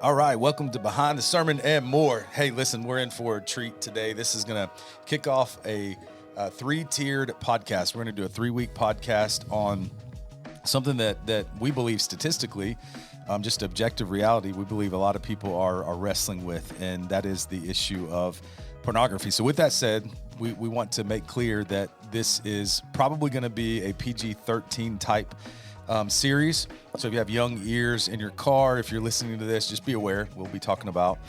All right, welcome to Behind the Sermon and More. Hey, listen, we're in for a treat today. This is going to kick off a three-tiered podcast. We're going to do a 3-week podcast on something that we believe statistically, just objective reality, we believe a lot of people are wrestling with, and that is the issue of pornography. So with that said, we want to make clear that this is probably going to be a PG-13 type series. So if you have young ears in your car, if you're listening to this, just be aware. We'll be talking about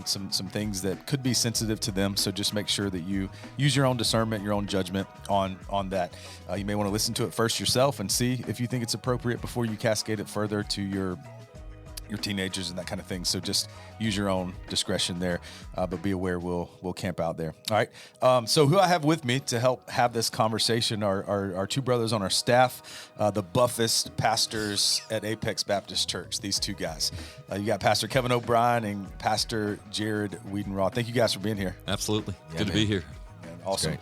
some things that could be sensitive to them. So just make sure that you use your own discernment, your own judgment on that. You may want to listen to it first yourself and see if you think it's appropriate before you cascade it further to your teenagers and that kind of thing. So just use your own discretion there, but be aware we'll camp out there. All right. So who I have with me to help have this conversation are our two brothers on our staff, the buffest pastors at Apex Baptist Church. These two guys. You got Pastor Kevin O'Brien and Pastor Jared Whedon-Raw. Thank you guys for being here. Absolutely. Good to be here. Man, awesome.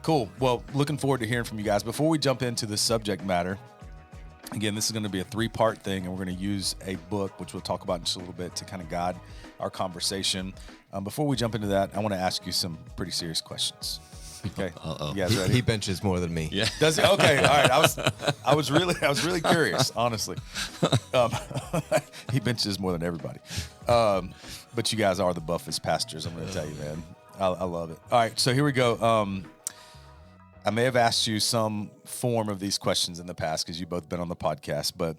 Cool. Well, looking forward to hearing from you guys. Before we jump into the subject matter, again, this is going to be a 3-part thing, and we're going to use a book, which we'll talk about in just a little bit, to kind of guide our conversation. Before we jump into that, I want to ask you some pretty serious questions. Okay, you guys ready? He benches more than me. Yeah. Does he? Okay, all right. I was really curious, honestly. He benches more than everybody. But you guys are the buffest pastors. I'm going to tell you, man. I love it. All right, so here we go. I may have asked you some form of these questions in the past because you've both been on the podcast, but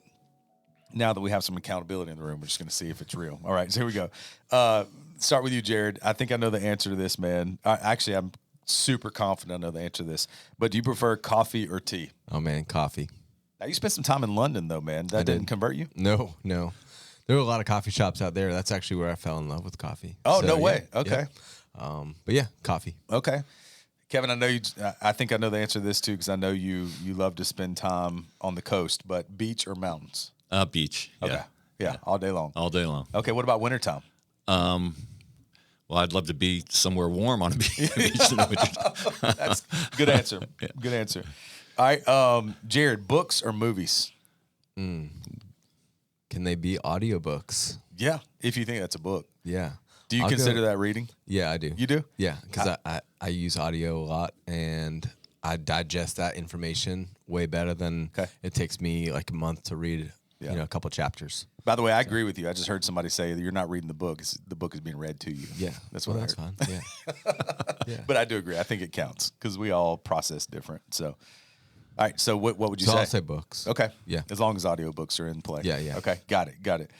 now that we have some accountability in the room, we're just going to see if it's real. All right, so here we go. Start with you, Jared. I think I know the answer to this, man. Actually, I'm super confident I know the answer to this, but do you prefer coffee or tea? Oh, man, coffee. Now, you spent some time in London, though, man. That didn't convert you? No. There were a lot of coffee shops out there. That's actually where I fell in love with coffee. Oh, so, no way. Yeah, okay. Yeah. But yeah, coffee. Okay. Kevin, I think I know the answer to this too, because I know you love to spend time on the coast, but beach or mountains? Beach. Okay. Yeah, all day long. All day long. Okay, what about wintertime? Well, I'd love to be somewhere warm on a beach in the winter. That's a good answer. Yeah. Good answer. All right, Jared, books or movies? Can they be audiobooks? Yeah, if you think that's a book. Yeah. Do you consider that reading? Yeah, I do. You do? Yeah, because I use audio a lot, and I digest that information way better than it takes me like a month to read, a couple chapters. By the way, I agree with you. I just heard somebody say that you're not reading the book. The book is being read to you. Yeah. That's what I heard. That's fine. Yeah. But I do agree. I think it counts because we all process different. So, all right. So what would you say? I'll say books. Okay. Yeah. As long as audiobooks are in play. Yeah. Okay. Got it.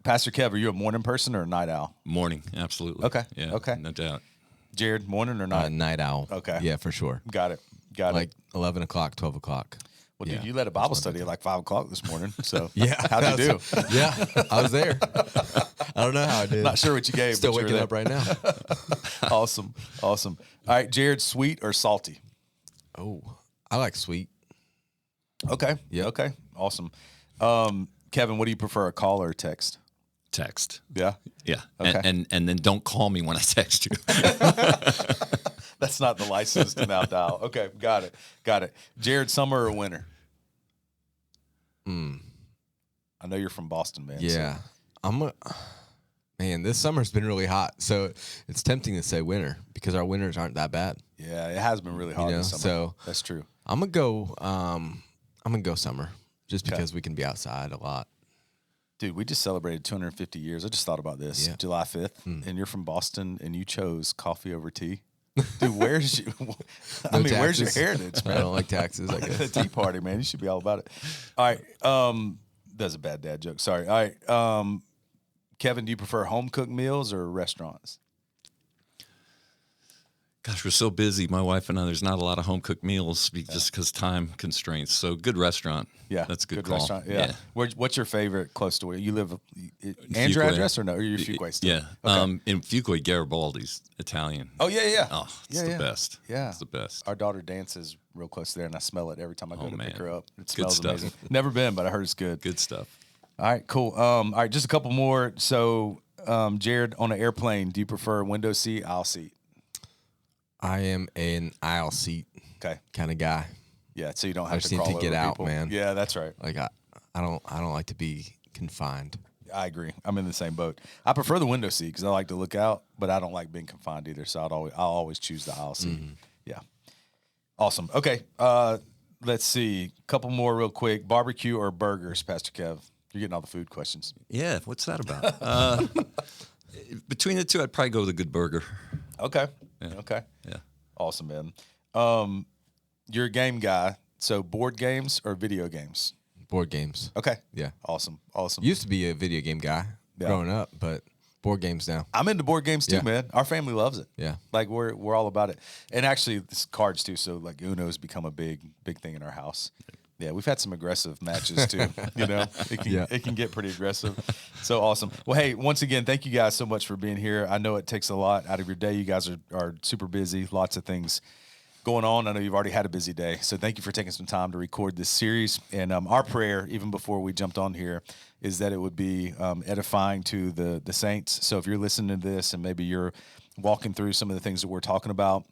Pastor Kev, are you a morning person or a night owl? Morning, absolutely. Okay. Yeah, okay. No doubt. Jared, morning or night? Night owl. Okay. Yeah, for sure. Got it. Like 11 o'clock, 12 o'clock. Well, dude, you led a Bible study at like 5 o'clock this morning. So yeah, how'd you do? Yeah, I was there. I don't know how I did. Not sure what you gave. Still but waking up right now. Awesome. All right, Jared, sweet or salty? Oh, I like sweet. Okay. Yeah. Okay. Awesome. Kevin, what do you prefer, a call or a text? Text. Yeah. Yeah. Okay. And then don't call me when I text you. That's not the license to now dial. Okay. Got it. Jared, summer or winter? I know you're from Boston, man. Yeah. So. Man, this summer's been really hot. So it's tempting to say winter because our winters aren't that bad. Yeah, it has been really hot this summer. So that's true. I'm gonna go summer just because we can be outside a lot. Dude, we just celebrated 250 years. I just thought about this. Yeah. July 5th, and you're from Boston, and you chose coffee over tea. Dude, where's where's your heritage, man? I don't like taxes, I guess. The tea party, man. You should be all about it. All right. That's a bad dad joke. Sorry. All right. Kevin, do you prefer home-cooked meals or restaurants? Gosh, we're so busy, my wife and I. There's not a lot of home-cooked meals just because time constraints. So good restaurant. Yeah. That's a good call. Restaurant. Yeah. What's your favorite close to where you live? And your address or no? Or your Fuquay still? Yeah. Okay. In Fuquay, Garibaldi's Italian. Oh, yeah. Oh, it's the best. Yeah. It's the best. Our daughter dances real close there, and I smell it every time I go to pick her up. It Good smells stuff. amazing. Never been, but I heard it's good. Good stuff. All right, cool. All right, just a couple more. So, Jared, on an airplane, do you prefer window seat, aisle seat? I am an aisle seat kind of guy. Yeah, so you don't have I just to need crawl to get over out, people. man. Yeah, that's right. Like I don't like to be confined. I agree. I'm in the same boat. I prefer the window seat because I like to look out, but I don't like being confined either. So I'll always choose the aisle seat. Yeah. Awesome. Okay. Let's see. A couple more real quick. Barbecue or burgers, Pastor Kev? You're getting all the food questions. Yeah, what's that about? Between the two, I'd probably go with a good burger. Okay. Yeah. Okay. Yeah. Awesome, man. You're a game guy. So board games or video games? Board games. Okay. Yeah. Awesome. Awesome. Used to be a video game guy growing up, but board games now. I'm into board games too, man. Our family loves it. Yeah. Like we're all about it. And actually this cards too. So like Uno's become a big thing in our house. Yeah, we've had some aggressive matches too. It can get pretty aggressive. So awesome. Well, hey, once again, thank you guys so much for being here. I know it takes a lot out of your day. You guys are super busy, lots of things going on. I know you've already had a busy day. So thank you for taking some time to record this series. And our prayer, even before we jumped on here, is that it would be edifying to the saints. So if you're listening to this and maybe you're walking through some of the things that we're talking about,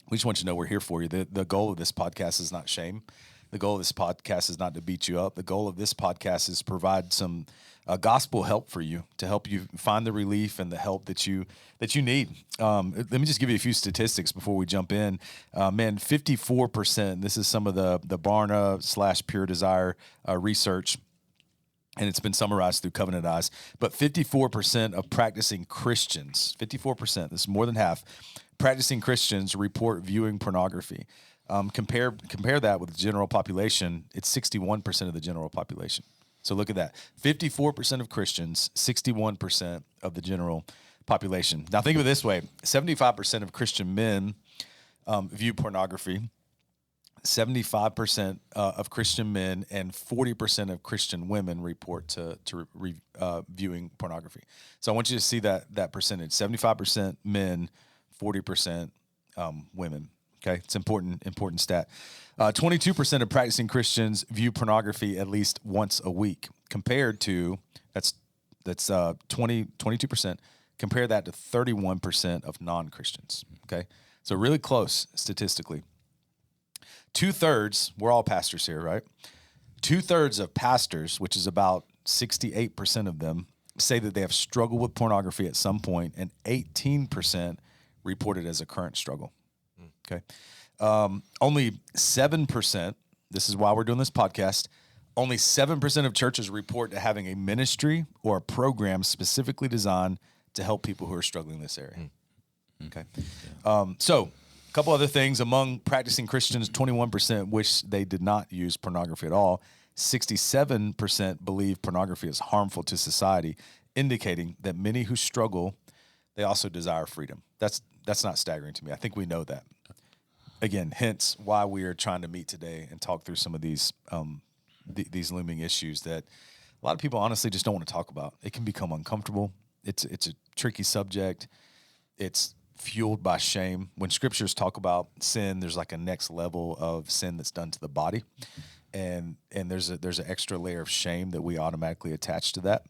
we just want you to know we're here for you. The goal of this podcast is not shame. The goal of this podcast is not to beat you up. The goal of this podcast is to provide some gospel help for you, to help you find the relief and the help that you need. Let me just give you a few statistics before we jump in. 54%, this is some of the Barna/Pure Desire research, and it's been summarized through Covenant Eyes, but 54% of practicing Christians, 54%, this is more than half, practicing Christians report viewing pornography. Compare that with the general population, it's 61% of the general population. So look at that. 54% of Christians, 61% of the general population. Now think of it this way. 75% of Christian men view pornography. 75% of Christian men and 40% of Christian women report to viewing pornography. So I want you to see that percentage. 75% men, 40% women. Okay, it's important stat. 22% of practicing Christians view pornography at least once a week, compared to that's 22%. Compare that to 31% of non-Christians. Okay, so really close statistically. 2/3, we're all pastors here, right? 2/3 of pastors, which is about 68% of them, say that they have struggled with pornography at some point, and 18% report it as a current struggle. Okay. Only 7%, this is why we're doing this podcast, only 7% of churches report to having a ministry or a program specifically designed to help people who are struggling in this area. Okay. So a couple other things. Among practicing Christians, 21% wish they did not use pornography at all. 67% believe pornography is harmful to society, indicating that many who struggle, they also desire freedom. That's not staggering to me. I think we know that. Again, hence why we are trying to meet today and talk through some of these looming issues that a lot of people honestly just don't want to talk about. It can become uncomfortable. It's a tricky subject. It's fueled by shame. When scriptures talk about sin, there's like a next level of sin that's done to the body, and there's an extra layer of shame that we automatically attach to that,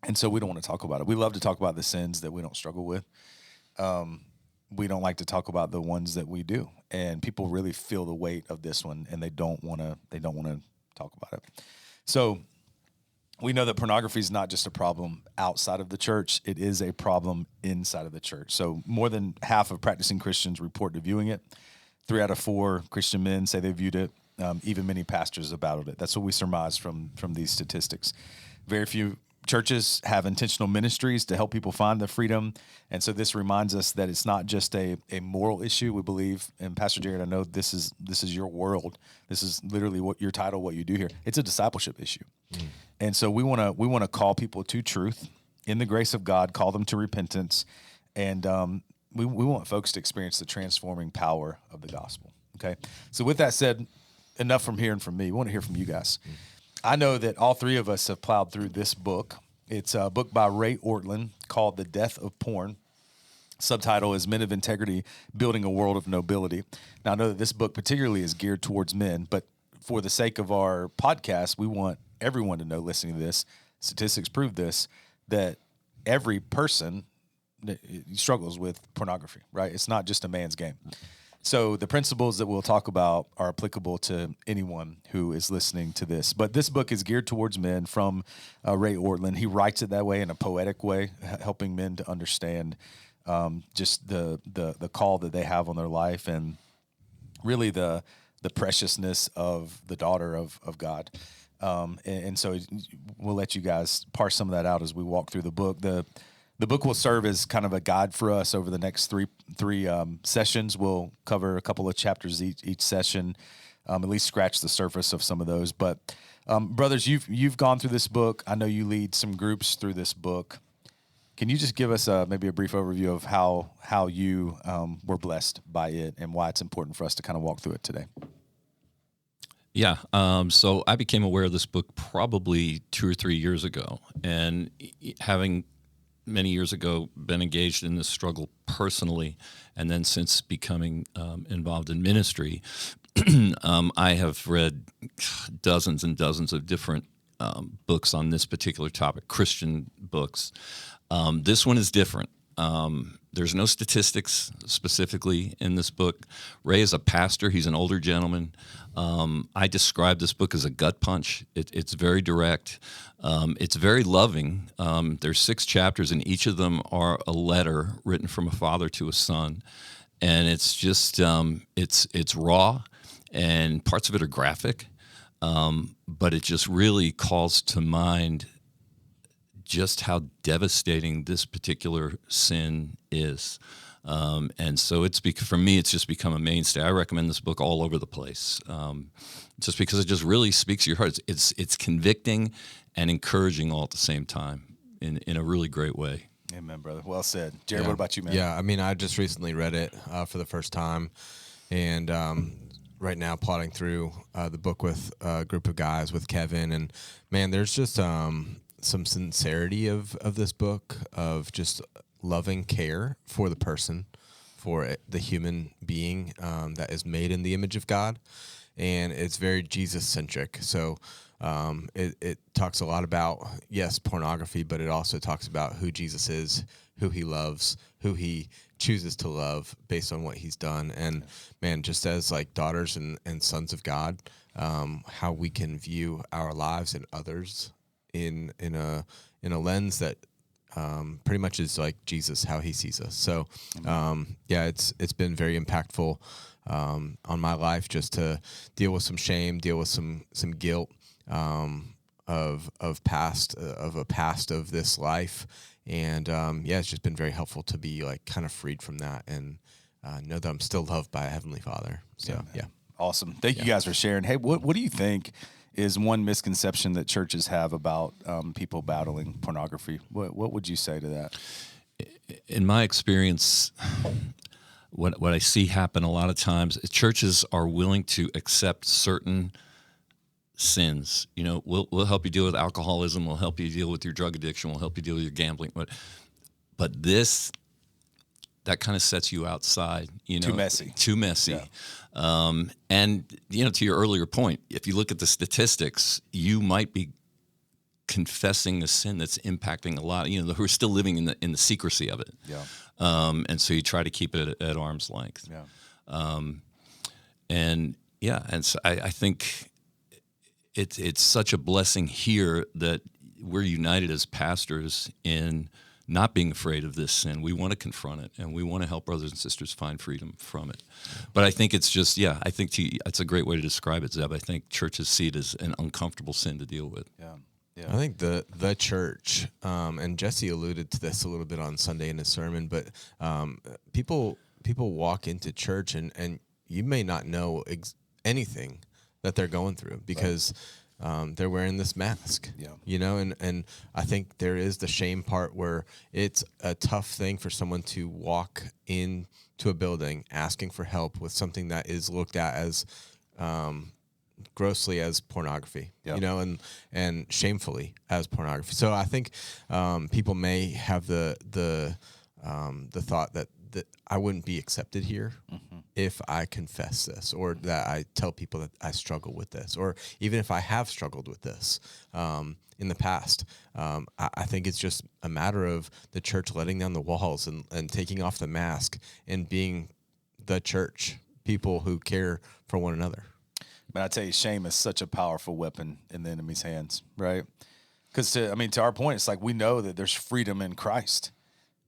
and so we don't want to talk about it. We love to talk about the sins that we don't struggle with. We don't like to talk about the ones that we do, and people really feel the weight of this one, and they don't want to talk about it. So we know that pornography is not just a problem outside of the church; it is a problem inside of the church. So more than half of practicing Christians report to viewing it. 3 out of 4 Christian men say they viewed it. Even many pastors about it. That's what we surmise from these statistics. Very few churches have intentional ministries to help people find the freedom. And so this reminds us that it's not just a moral issue. We believe, and Pastor Jared, I know this is your world. This is literally what your title, what you do here. It's a discipleship issue. And so we want to call people to truth in the grace of God, call them to repentance. And we want folks to experience the transforming power of the gospel. Okay. So with that said, enough from hearing from me. We want to hear from you guys. I know that all 3 of us have plowed through this book. It's a book by Ray Ortlund called The Death of Porn. Subtitle is Men of Integrity, Building a World of Nobility. Now, I know that this book particularly is geared towards men, but for the sake of our podcast, we want everyone to know listening to this, statistics prove this, that every person struggles with pornography, right? It's not just a man's game. So the principles that we'll talk about are applicable to anyone who is listening to this. But this book is geared towards men from Ray Ortlund. He writes it that way in a poetic way, helping men to understand just the call that they have on their life and really the preciousness of the daughter of God. And so we'll let you guys parse some of that out as we walk through the book. The book will serve as kind of a guide for us over the next three sessions. We'll cover a couple of chapters each session, at least scratch the surface of some of those. But brothers, you've gone through this book. I know you lead some groups through this book. Can you just give us maybe a brief overview of how you were blessed by it and why it's important for us to kind of walk through it today? Yeah. So I became aware of this book probably 2 or 3 years ago, and having many years ago been engaged in this struggle personally, and then since becoming involved in ministry, I have read dozens and dozens of different books on this particular topic, Christian books. This one is different. There's no statistics specifically in this book. Ray is a pastor. He's an older gentleman. I describe this book as a gut punch. It's very direct. It's very loving. There's 6 chapters, and each of them are a letter written from a father to a son. And it's just, it's raw, and parts of it are graphic. But it just really calls to mind just how devastating this particular sin is. And so for me, it's just become a mainstay. I recommend this book all over the place, just because it just really speaks to your heart. It's convicting and encouraging all at the same time in a really great way. Amen, brother. Well said. Jared, what about you, man? Yeah, I mean, I just recently read it for the first time, and right now plotting through the book with a group of guys with Kevin, and man, there's just some sincerity of this book, of just loving care for the person, for the human being that is made in the image of God. And it's very Jesus-centric. So it talks a lot about, yes, pornography, but it also talks about who Jesus is, who he loves, who he chooses to love based on what he's done. And man, just as like daughters and sons of God, how we can view our lives and others in a lens that pretty much is like Jesus, how he sees us. So yeah, it's been very impactful on my life, just to deal with some shame, deal with some guilt of a past of this life, and yeah, it's just been very helpful to be like kind of freed from that and know that I'm still loved by a Heavenly Father. So yeah. Awesome. Thank you guys for sharing. Hey, what do you think is one misconception that churches have about people battling pornography? What would you say to that? In my experience, what I see happen a lot of times, churches are willing to accept certain sins. You know, we'll help you deal with alcoholism, we'll help you deal with your drug addiction, we'll help you deal with your gambling, but this, that kind of sets you outside, you know. Too messy. Yeah. And, you know, to your earlier point, if you look at the statistics, you might be confessing a sin that's impacting a lot, you know, who are still living in the secrecy of it. Yeah. And so you try to keep it at arm's length. Yeah. And so I think it's such a blessing here that we're united as pastors in not being afraid of this sin. We want to confront it, and we want to help brothers and sisters find freedom from it. But I think it's just, it's a great way to describe it, Zeb. I think churches see it as an uncomfortable sin to deal with. Yeah. Yeah. I think the church, and Jesse alluded to this a little bit on Sunday in his sermon, but people walk into church and you may not know anything that they're going through because they're wearing this mask, you know, and I think there is the shame part where it's a tough thing for someone to walk into a building asking for help with something that is looked at as grossly as pornography, you know, and shamefully as pornography. So I think people may have the thought that I wouldn't be accepted here if I confess this, or that I tell people that I struggle with this, or even if I have struggled with this in the past. I think it's just a matter of the church letting down the walls and taking off the mask and being the church, people who care for one another. But I tell you, shame is such a powerful weapon in the enemy's hands, right? Because to our point, it's like we know that there's freedom in Christ,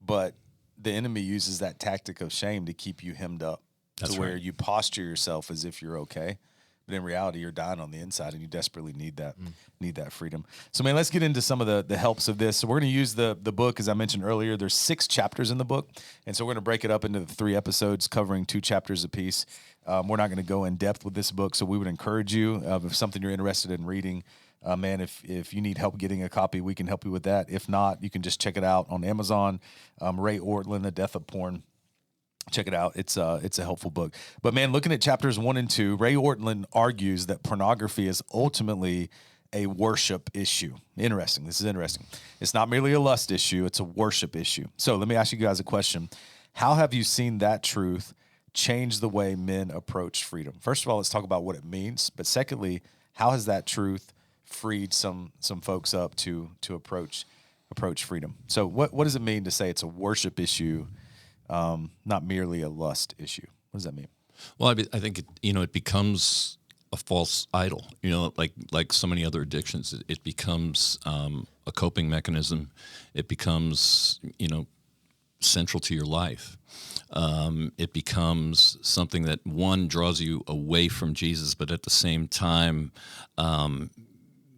but the enemy uses that tactic of shame to keep you hemmed up, to where you posture yourself as if you're okay, but in reality, you're dying on the inside, and you desperately need that freedom. So, man, let's get into some of the helps of this. So we're going to use the book, as I mentioned earlier. There's 6 chapters in the book, and so we're going to break it up into the 3 episodes covering 2 chapters apiece. We're not going to go in depth with this book, so we would encourage you, if something you're interested in reading, man, if you need help getting a copy, we can help you with that. If not, you can just check it out on Amazon. Ray Ortlund, The Death of Porn. Check it out. It's a helpful book. But man, looking at chapters 1 and 2, Ray Ortlund argues that pornography is ultimately a worship issue. Interesting. This is interesting. It's not merely a lust issue. It's a worship issue. So let me ask you guys a question. How have you seen that truth change the way men approach freedom? First of all, let's talk about what it means. But secondly, how has that truth freed some folks up to approach freedom? So what does it mean to say it's a worship issue, not merely a lust issue? What does that mean? Well, I think it becomes a false idol. Like so many other addictions, it becomes a coping mechanism. It becomes central to your life. It becomes something that, one, draws you away from Jesus, but at the same time,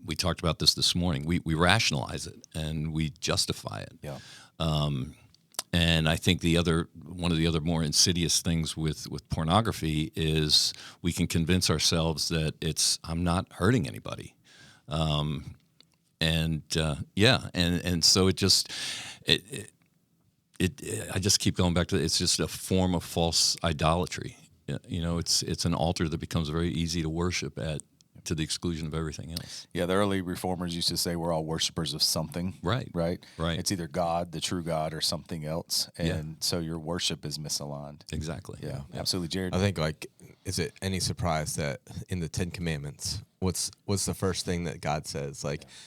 we talked about this morning. We rationalize it and we justify it. Yeah. And I think one of the other more insidious things with pornography is we can convince ourselves that I'm not hurting anybody. And so I just keep going back to it's just a form of false idolatry. It's an altar that becomes very easy to worship at, to the exclusion of everything else. Yeah, the early reformers used to say we're all worshipers of something. Right. It's either God, the true God, or something else. And so your worship is misaligned. Exactly. Yeah, absolutely. Jared? I think, is it any surprise that in the 10 Commandments, what's the first thing that God says?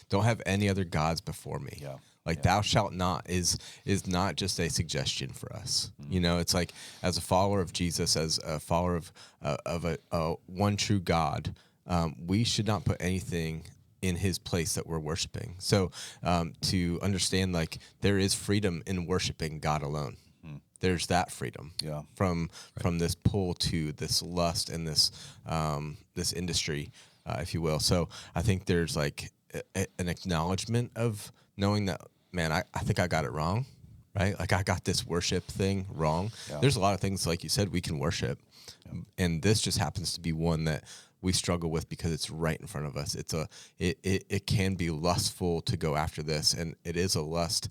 Don't have any other gods before me. Yeah. Thou shalt not is not just a suggestion for us. Mm-hmm. It's like, as a follower of Jesus, as a follower of a one true God, we should not put anything in his place that we're worshiping. So to understand, there is freedom in worshiping God alone. There's that freedom from this pull to this lust and this industry, if you will. So I think there's an acknowledgement of knowing that, man, I think I got it wrong, right? I got this worship thing wrong. Yeah. There's a lot of things, like you said, we can worship. Yeah. And this just happens to be one that we struggle with because it's right in front of us. It can be lustful to go after this, and it is a lust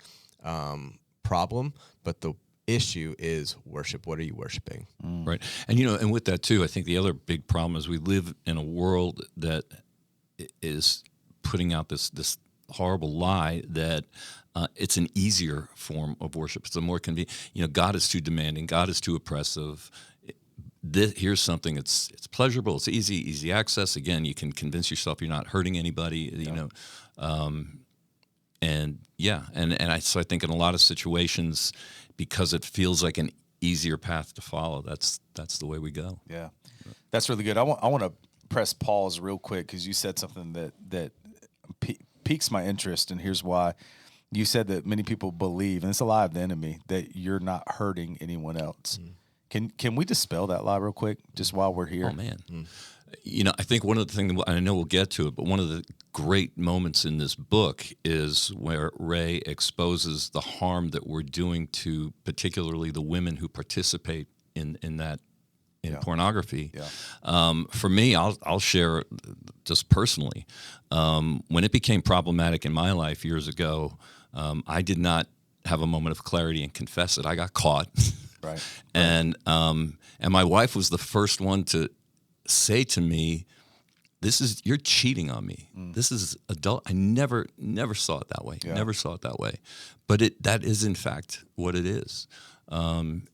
problem, but the issue is worship. What are you worshiping? Right. And and with that too, I think the other big problem is we live in a world that is putting out this horrible lie that it's an easier form of worship. It's a more convenient. God is too demanding. God is too oppressive. Here's something it's pleasurable. It's easy access. Again, you can convince yourself you're not hurting anybody. So I think in a lot of situations, because it feels like an easier path to follow, that's the way we go. Yeah, that's really good. I want to press pause real quick because you said something that piques my interest, and here's why. You said that many people believe, and it's a lie of the enemy, that you're not hurting anyone else. Can we dispel that lie real quick, just while we're here? Oh man, I think one of the things, I know we'll get to it, but one of the great moments in this book is where Ray exposes the harm that we're doing to particularly the women who participate in pornography. Yeah. For me, I'll share just personally. When it became problematic in my life years ago, I did not have a moment of clarity and confess it. I got caught. Right. And my wife was the first one to say to me, you're cheating on me. This is adult. I never saw it that way. Yeah. Never saw it that way. But that is in fact what it is.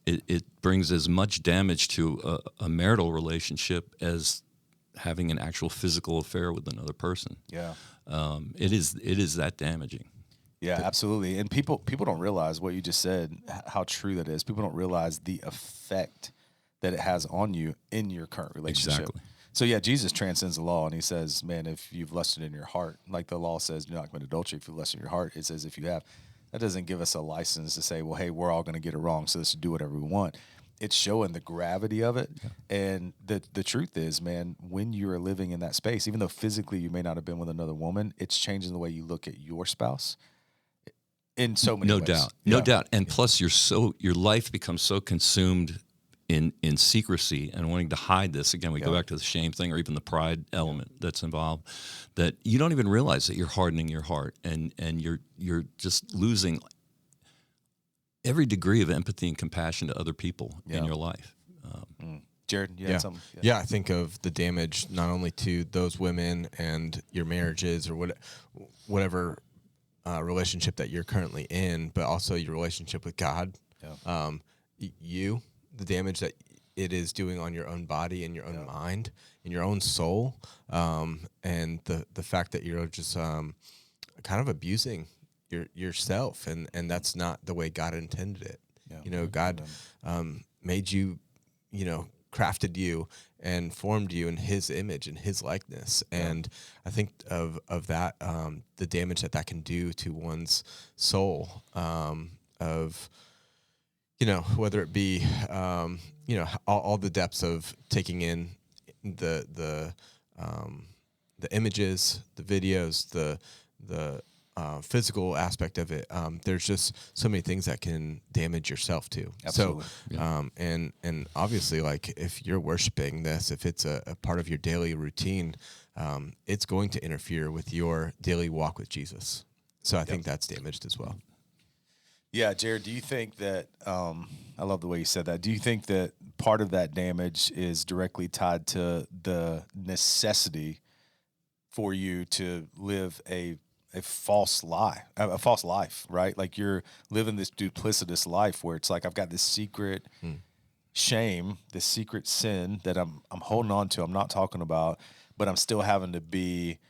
It brings as much damage to a marital relationship as having an actual physical affair with another person. Yeah. It is that damaging. Yeah, absolutely. And people don't realize what you just said, how true that is. People don't realize the effect that it has on you in your current relationship. Exactly. So yeah, Jesus transcends the law, and he says, man, if you've lusted in your heart, like the law says, do not commit adultery. If you lust in your heart, it says if you have. That doesn't give us a license to say, well, hey, we're all going to get it wrong, so let's do whatever we want. It's showing the gravity of it. Yeah. And the truth is, man, when you are living in that space, even though physically you may not have been with another woman, it's changing the way you look at your spouse in so many ways. No doubt. And plus your life becomes so consumed in secrecy and wanting to hide this. Again, we go back to the shame thing or even the pride element that's involved, that you don't even realize that you're hardening your heart and you're just losing every degree of empathy and compassion to other people in your life. Jared, you had something? Yeah, I think of the damage not only to those women and your marriages or whatever relationship that you're currently in, but also your relationship with God. Yeah. The damage that it is doing on your own body and your own mind and your own soul, and the fact that you're just kind of abusing yourself, and that's not the way God intended it. Yeah. God made you, crafted you and formed you in His image and His likeness, and I think of that the damage that can do to one's soul, of whether it be, all the depths of taking in the images, the videos, the physical aspect of it. There's just so many things that can damage yourself too. Absolutely. So, and obviously, like if you're worshiping this, if it's a part of your daily routine, it's going to interfere with your daily walk with Jesus. So I think that's damaged as well. Yeah, Jared, do you think that, I love the way you said that, do you think that part of that damage is directly tied to the necessity for you to live a false life, right? Like you're living this duplicitous life where it's like I've got this secret shame, this secret sin that I'm holding on to, I'm not talking about, but I'm still having to be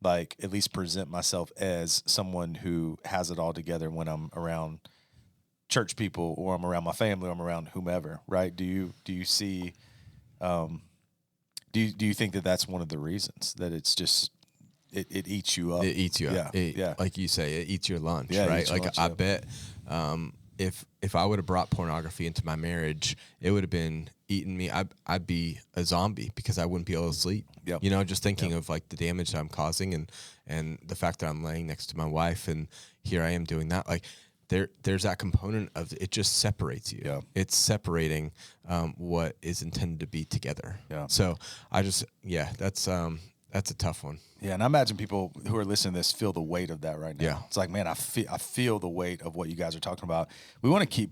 like at least present myself as someone who has it all together when I'm around church people or I'm around my family or I'm around whomever, right? Do you see do you think that that's one of the reasons that it's just it eats you up? It eats you up. Yeah. Like you say, it eats your lunch, right? Your lunch, I bet if I would have brought pornography into my marriage, it would have been eating me. I'd be a zombie because I wouldn't be able to sleep. Yep. Just thinking of like the damage that I'm causing and the fact that I'm laying next to my wife and here I am doing that. Like there's that component of it just separates you. Yeah. It's separating what is intended to be together. Yeah. So that's a tough one. Yeah, and I imagine people who are listening to this feel the weight of that right now. Yeah. It's like, man, I feel the weight of what you guys are talking about. We want to keep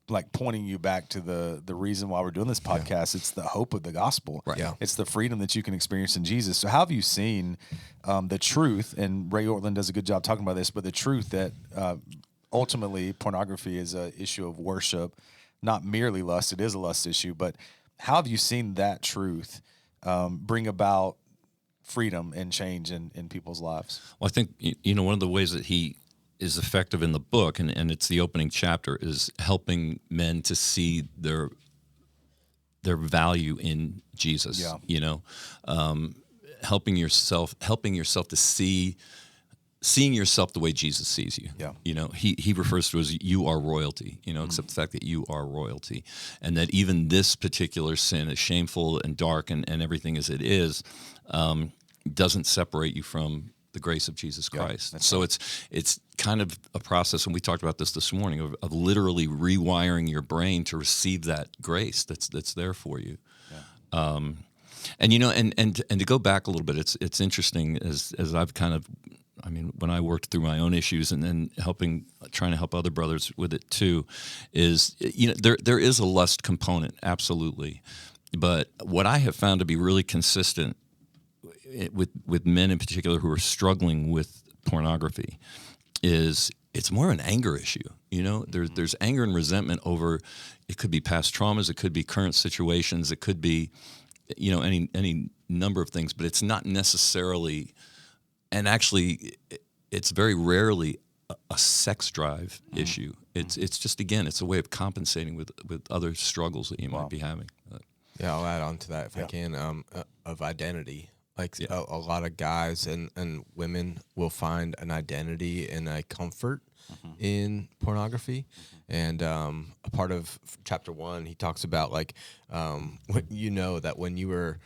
like pointing you back to the reason why we're doing this podcast. Yeah. It's the hope of the gospel. Right. Yeah. It's the freedom that you can experience in Jesus. So how have you seen the truth, and Ray Ortland does a good job talking about this, but the truth that ultimately pornography is an issue of worship, not merely lust. It is a lust issue, but how have you seen that truth bring about freedom and change in people's lives? Well, I think, one of the ways that he is effective in the book, and it's the opening chapter, is helping men to see their value in Jesus. Yeah. Helping yourself to seeing yourself the way Jesus sees you. Yeah. He refers to it as you are royalty, accept the fact that you are royalty. And that even this particular sin, as shameful and dark and everything as it is, doesn't separate you from the grace of Jesus Christ. Yeah, so right. It's kind of a process, and we talked about this morning, of literally rewiring your brain to receive that grace that's there for you. Yeah. And to go back a little bit, it's interesting as I've kind of, when I worked through my own issues and then trying to help other brothers with it too, is there is a lust component, absolutely, but what I have found to be really consistent with men in particular who are struggling with pornography is it's more an anger issue. There's anger and resentment over, it could be past traumas, it could be current situations, it could be any number of things, but it's not necessarily, and actually it's very rarely a sex drive issue. It's just, again, it's a way of compensating with other struggles that you might be having. Yeah, I'll add on to that if I can. Of identity, like a lot of guys and women will find an identity and a comfort in pornography. And a part of chapter 1, he talks about like that when you were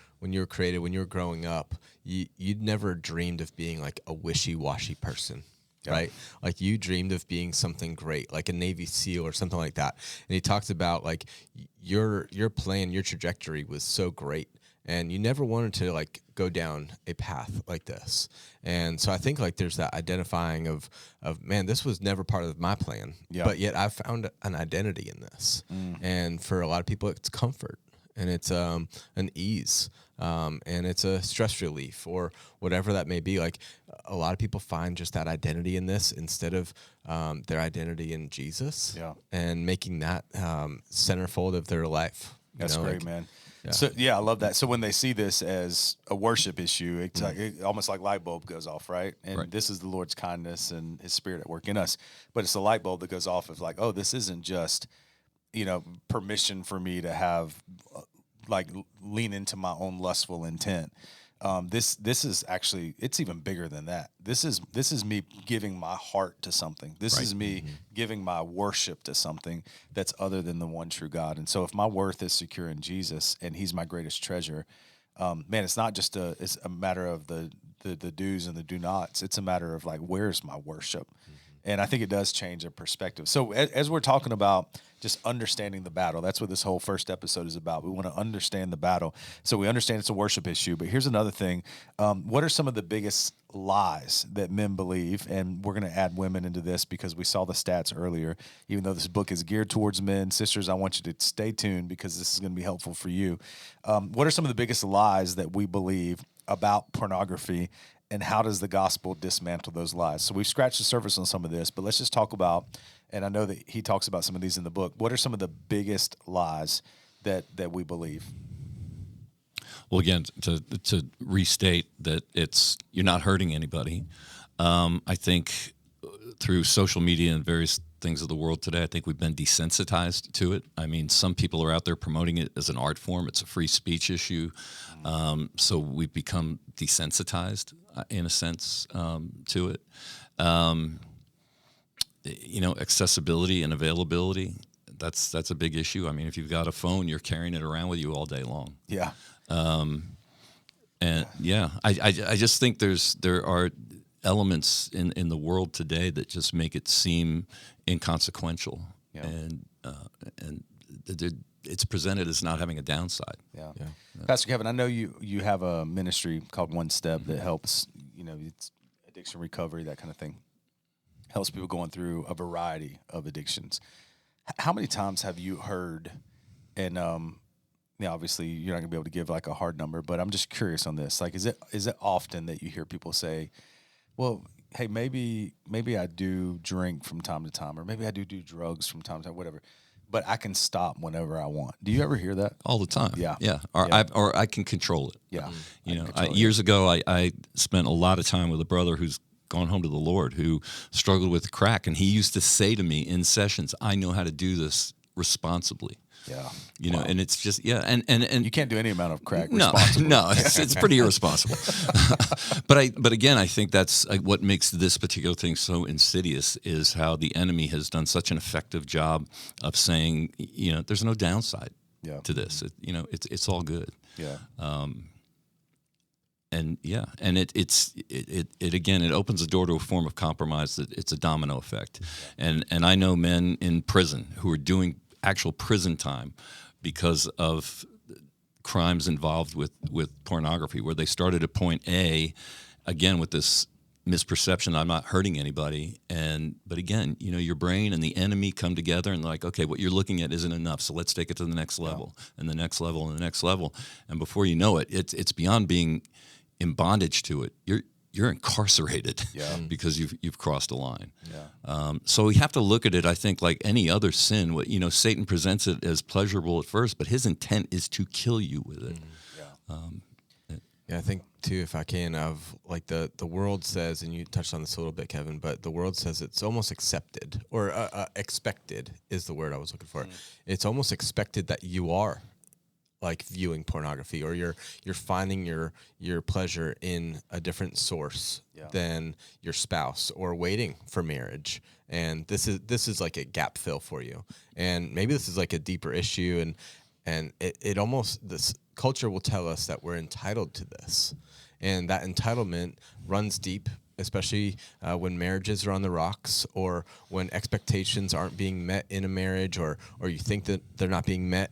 created, when you were growing up, you'd never dreamed of being like a wishy-washy person. Yeah. Right? Like you dreamed of being something great, like a Navy SEAL or something like that. And he talks about like your plan, your trajectory was so great, and you never wanted to like go down a path like this. And so I think like there's that identifying of man, this was never part of my plan, but yet I found an identity in this. And for a lot of people, it's comfort, and it's an ease. And it's a stress relief or whatever that may be. Like a lot of people find just that identity in this instead of their identity in Jesus, and making that centerfold of their life. That's great, man. Yeah. So I love that. So when they see this as a worship issue, it's like, almost like light bulb goes off, right? And this is the Lord's kindness and His Spirit at work in us. But it's the light bulb that goes off of like, oh, this isn't just permission for me to have. Like lean into my own lustful intent. This is actually, it's even bigger than that. This is me giving my heart to something. This is me giving my worship to something that's other than the one true God. And so if my worth is secure in Jesus and He's my greatest treasure, man, it's not just it's a matter of the do's and the do nots. It's a matter of like, where's my worship? And I think it does change a perspective. So as we're talking about just understanding the battle, that's what this whole first episode is about. We want to understand the battle. So we understand it's a worship issue. But here's another thing. What are some of the biggest lies that men believe? And we're going to add women into this because we saw the stats earlier. Even though this book is geared towards men, sisters, I want you to stay tuned because this is going to be helpful for you. What are some of the biggest lies that we believe about pornography? And how does the gospel dismantle those lies? So we've scratched the surface on some of this, but let's just talk about, and I know that he talks about some of these in the book, what are some of the biggest lies that we believe? Well, again, to restate that you're not hurting anybody. I think through social media and various things of the world today, I think we've been desensitized to it. I mean, some people are out there promoting it as an art form. It's a free speech issue. So we've become desensitized in a sense to it. Accessibility and availability, that's a big issue. I mean, if you've got a phone, you're carrying it around with you all day long. Yeah. I just think there are elements in the world today that just make it seem inconsequential, and it's presented as not having a downside. Yeah. Pastor Kevin, I know you have a ministry called One Step that helps, it's addiction recovery, that kind of thing. Helps people going through a variety of addictions. How many times have you heard, and obviously you're not gonna be able to give like a hard number, but I'm just curious on this. Like, is it often that you hear people say, well, hey, maybe I do drink from time to time, or maybe I do drugs from time to time, whatever, but I can stop whenever I want. Do you ever hear that? All the time. Yeah. Or I can control it. Yeah. Years ago, I spent a lot of time with a brother who's gone home to the Lord who struggled with crack, and he used to say to me in sessions, "I know how to do this responsibly." Yeah. And it's just, and you can't do any amount of crack responsibly. No, it's pretty irresponsible. But again, I think that's what makes this particular thing so insidious is how the enemy has done such an effective job of saying, there's no downside to this. It's all good. Yeah. And it again, it opens the door to a form of compromise that it's a domino effect. And I know men in prison who are doing actual prison time because of crimes involved with pornography, where they started at point A, again with this misperception I'm not hurting anybody, but again, your brain and the enemy come together and like, okay, what you're looking at isn't enough, so let's take it to the next level and the next level and the next level, and before you know it, it's beyond being in bondage to it. You're incarcerated because you've crossed a line. Yeah. So we have to look at it, I think, like any other sin. Satan presents it as pleasurable at first, but his intent is to kill you with it. I think too, if I can, of like the world says, and you touched on this a little bit, Kevin, but the world says it's almost accepted or expected is the word I was looking for. It's almost expected that you are like viewing pornography, or you're finding your pleasure in a different source than your spouse, or waiting for marriage. And this is like a gap fill for you. And maybe this is like a deeper issue, and it almost, this culture will tell us that we're entitled to this. And that entitlement runs deep, especially when marriages are on the rocks, or when expectations aren't being met in a marriage, or you think that they're not being met,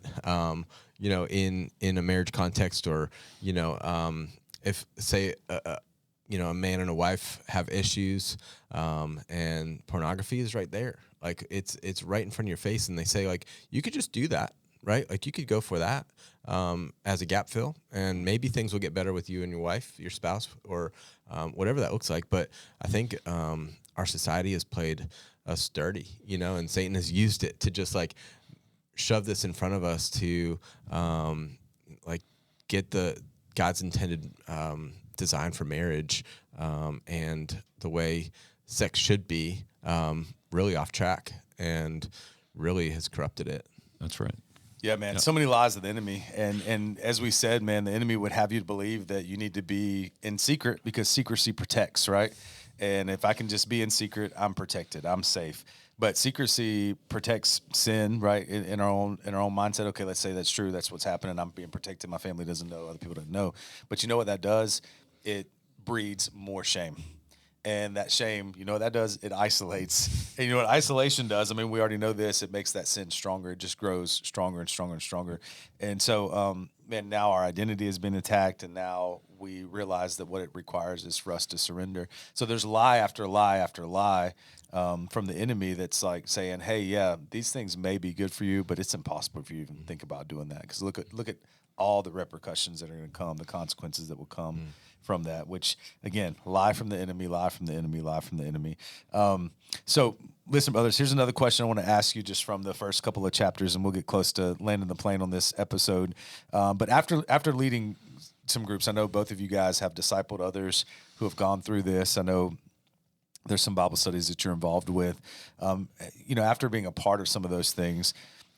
in a marriage context, or, if, say, a man and a wife have issues, and pornography is right there. Like, it's right in front of your face, and they say, like, you could just do that, right? Like, you could go for that as a gap fill, and maybe things will get better with you and your wife, your spouse, or whatever that looks like. But I think our society has played us dirty, and Satan has used it to just like shove this in front of us to like get the God's intended design for marriage and the way sex should be really off track, and really has corrupted it. That's right. Yeah, man. So many lies of the enemy. And as we said, man, the enemy would have you to believe that you need to be in secret because secrecy protects, right? And if I can just be in secret, I'm protected. I'm safe. But secrecy protects sin, right? In our own mindset. Okay, let's say that's true. That's what's happening. I'm being protected. My family doesn't know. Other people don't know. But you know what that does? It breeds more shame. And that shame, you know what that does? It isolates. And you know what isolation does? I mean, we already know this. It makes that sin stronger. It just grows stronger and stronger and stronger. And so, man, now our identity has been attacked, and now we realize that what it requires is for us to surrender. So there's lie after lie after lie from the enemy that's like saying, hey, yeah, these things may be good for you, but it's impossible for you to even think about doing that. Because look at all the repercussions that are going to come, the consequences that will come from that, which, again, lie from the enemy, lie from the enemy, lie from the enemy. So listen, brothers, here's another question I want to ask you just from the first couple of chapters, and we'll get close to landing the plane on this episode. But after leading some groups, I know both of you guys have discipled others who have gone through this. I know there's some Bible studies that you're involved with. After being a part of some of those things,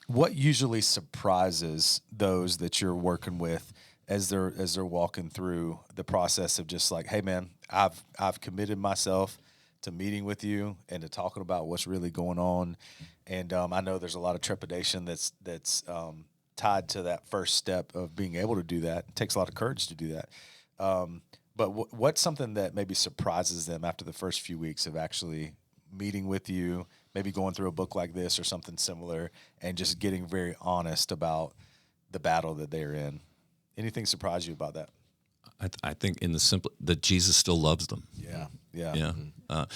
what usually surprises those that you're working with as they're walking through the process of just like, hey man, I've committed myself to meeting with you and to talking about what's really going on, and I know there's a lot of trepidation that's tied to that first step of being able to do that. It takes a lot of courage to do that. But what's something that maybe surprises them after the first few weeks of actually meeting with you, maybe going through a book like this or something similar, and just getting very honest about the battle that they're in? Anything surprise you about that? I think in the simple that Jesus still loves them. Yeah. I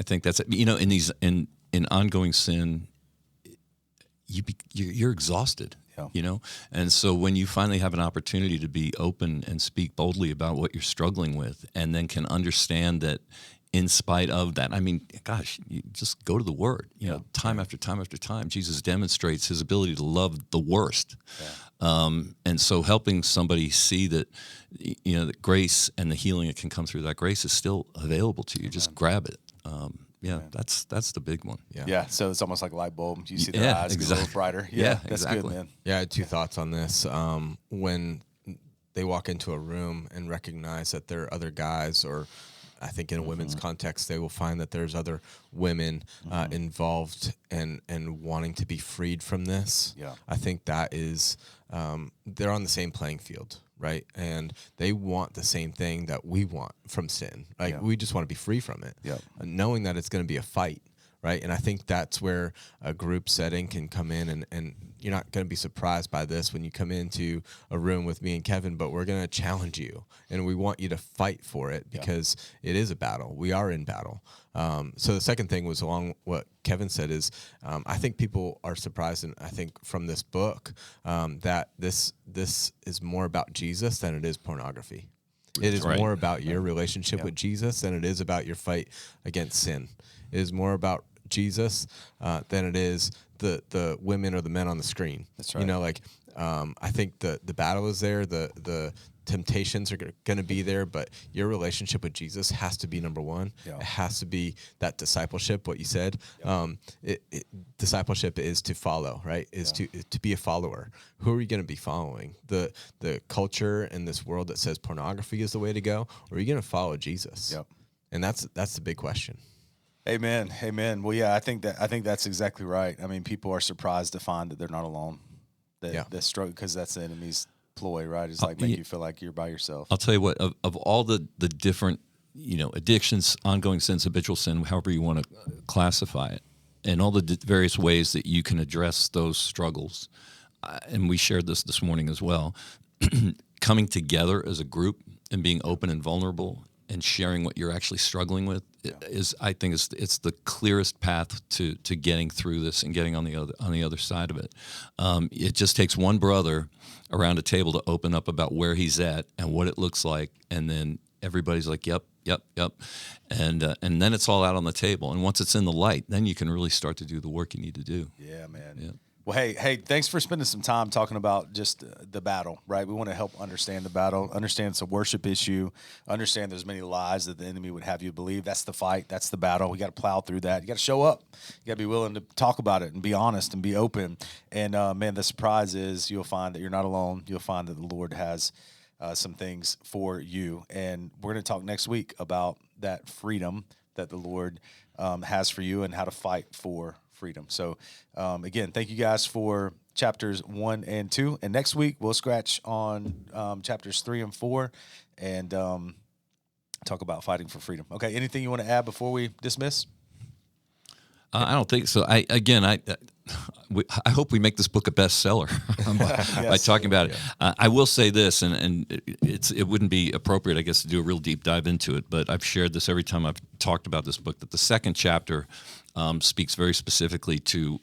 think that's it. In these in ongoing sin, you're exhausted. Yeah. And so when you finally have an opportunity to be open and speak boldly about what you're struggling with, and then can understand that in spite of that, I mean, gosh, you just go to the Word. Time after time after time, Jesus demonstrates his ability to love the worst. Yeah. And so helping somebody see that, that grace and the healing that can come through that grace is still available to you. Amen. Just grab it. That's the big one. Yeah. So it's almost like a light bulb. You see their eyes get a little brighter. Yeah, that's exactly. Good, man. Yeah, I had two thoughts on this. When they walk into a room and recognize that there are other guys, or I think in a women's context, they will find that there's other women involved and wanting to be freed from this. Yeah. I think that is, they're on the same playing field, right? And they want the same thing that we want from sin. Like, we just want to be free from it. Yeah. Knowing that it's going to be a fight, right? And I think that's where a group setting can come in, and you're not going to be surprised by this when you come into a room with me and Kevin, but we're going to challenge you, and we want you to fight for it because it is a battle. We are in battle. So the second thing was along what Kevin said is, I think people are surprised, and I think from this book, that this is more about Jesus than it is pornography. It is more about your relationship with Jesus than it is about your fight against sin. It is more about Jesus than it is the women or the men on the screen. That's right. I think the battle is there. The temptations are going to be there, but your relationship with Jesus has to be number one. Yeah. It has to be that discipleship, what you said. Discipleship is to follow, right? Is to be a follower. Who are you going to be following? The culture in this world that says pornography is the way to go, or are you going to follow Jesus? Yep. And that's the big question. Amen. Amen. Well, yeah, I think that's exactly right. I mean, people are surprised to find that they're not alone. That struggle, because that's the enemy's ploy, right? It's like make you feel like you're by yourself. I'll tell you what, of all the different, addictions, ongoing sins, habitual sin, however you want to classify it, and all the various ways that you can address those struggles, and we shared this morning as well, coming together as a group and being open and vulnerable and sharing what you're actually struggling with I think it's the clearest path to getting through this and getting on the other side of it. It just takes one brother around a table to open up about where he's at and what it looks like, and then everybody's like, yep, and then it's all out on the table. And once it's in the light, then you can really start to do the work you need to do. Yeah, man. Yeah. Well, hey, thanks for spending some time talking about just the battle, right? We want to help understand the battle, understand it's a worship issue, understand there's many lies that the enemy would have you believe. That's the fight. That's the battle. We got to plow through that. You got to show up. You got to be willing to talk about it and be honest and be open. And, man, the surprise is you'll find that you're not alone. You'll find that the Lord has some things for you. And we're going to talk next week about that freedom that the Lord has for you and how to fight for freedom. So, again, thank you guys for chapters 1 and 2. And next week we'll scratch on chapters 3 and 4 and talk about fighting for freedom. Okay. Anything you want to add before we dismiss? I don't think so. I hope we make this book a bestseller by talking about it. I will say this, and it wouldn't be appropriate, I guess, to do a real deep dive into it, but I've shared this every time I've talked about this book, that the second chapter speaks very specifically to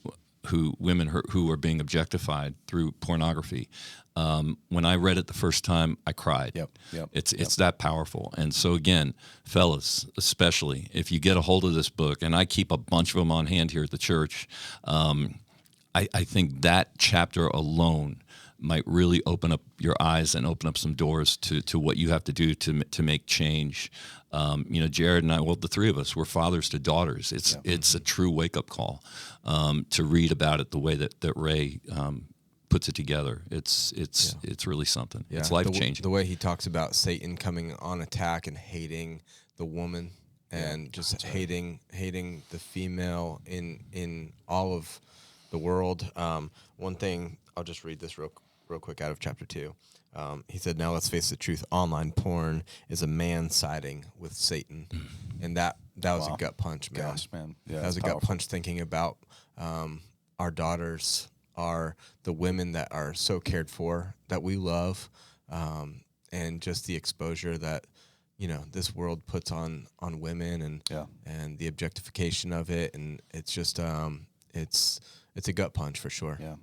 women who are being objectified through pornography. When I read it the first time, I cried. Yep. It's that powerful. And so again, fellas, especially if you get a hold of this book, and I keep a bunch of them on hand here at the church, I think that chapter alone might really open up your eyes and open up some doors to what you have to do to make change. Jared and I, well, the three of us, we're fathers to daughters. It's a true wake-up call to read about it the way that Ray puts it together. It's really something. Yeah. It's life-changing. The way he talks about Satan coming on attack and hating the woman and just hating the female in all of the world. One thing, I'll just read this real quick out of chapter 2. He said, "Now let's face the truth. Online porn is a man siding with Satan," and that was a gut punch, man. Gosh, man. Yeah, that was a gut punch. Thinking about our daughters are the women that are so cared for, that we love, and just the exposure that this world puts on women and the objectification of it, and it's just it's a gut punch for sure. Yeah.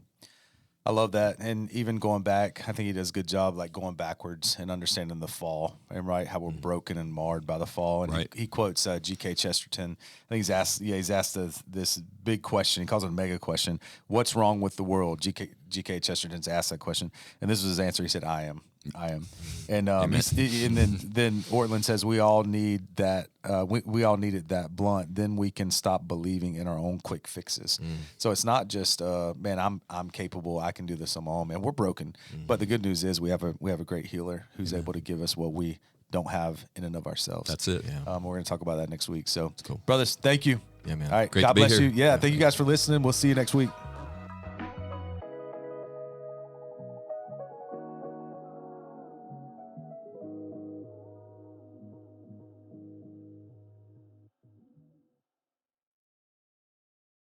I love that. And even going back, I think he does a good job, like going backwards and understanding the fall, and right, how we're broken and marred by the fall. And he quotes G.K. Chesterton. I think he's asked this big question. He calls it a mega question. What's wrong with the world? G.K. Chesterton's asked that question. And this was his answer. He said, I am. And and then Ortland says we all need that. We all needed that blunt. Then we can stop believing in our own quick fixes. So it's not just man, I'm capable. I can do this on my own. Man, we're broken. But the good news is we have a great healer who's able to give us what we don't have in and of ourselves. That's it. We're going to talk about that next week. So, cool. Brothers, thank you. Yeah, man. All right, Great God to be bless here. you. Yeah, thank you guys for listening. We'll see you next week.